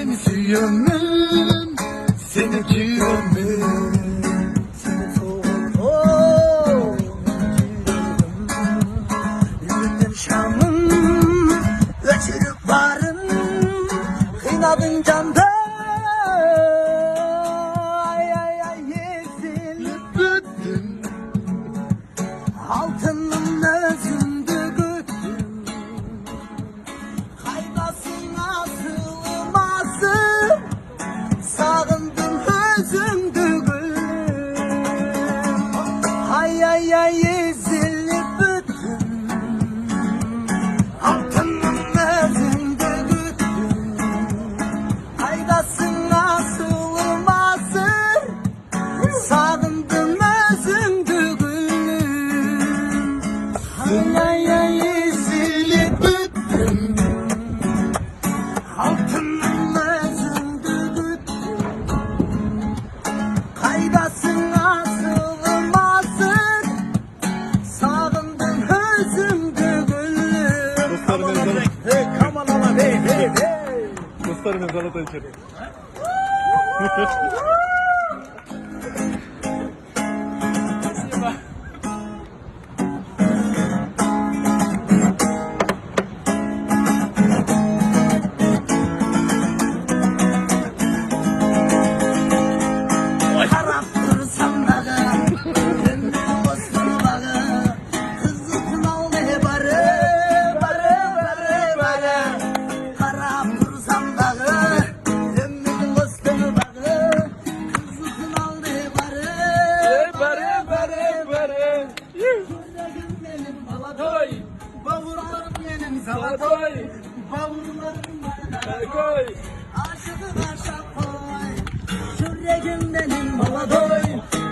senesi ömrüm, seninki ömrüm. Şam'ın öçürüp varın kıynadın canda ay ay ay yesin Büttüm, altının özündü güttüm kaybasına sığmasın sağındım özündü gülüm ay ay ay ezilip büttüm altının özünde güttüm kaydasına sığılmasın sağındım özünde gülüm ay ay ay ezilip büttüm altının özünde güttüm kaydasına sığılmasın sağındım özünde gülüm. Hey, come on, come on, hey, hey, hey. Dostlarım salata içerim. Karaptırsam dağı, ömrüm olsun bağı, kızılsın al ne barı, barı, barı, barı. Karaptırsam dağı, ömrüm olsun bağı, kızılsın al ne barı, Bare bare bare. yüreğim benim balatoy, bavurlarım benim salatoy, bavurlarım bana Koy. aşıkı aşağı koy. Yüreğim benim balatoy,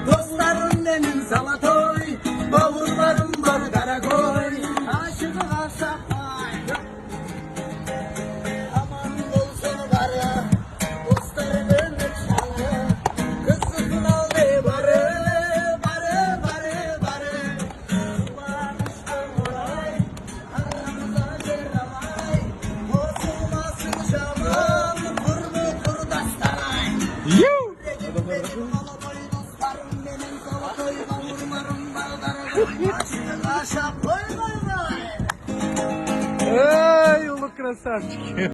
dostlarım benim salatoy, bavurlarım var karakoy, aşıkı aşağı koy. Aman olsun barı, dostlarım çalı, kızın al ne barı, barı, barı, barı. Varmıştır olay, aramıza cerrahey, bozulmasın camım, kurmu kurdastanay. Benim balatoy, dostlarım benim salatoy, bavurlarım var karakoy, aşıkı aşağı koy koy koy. Ey, uluk krasavчики.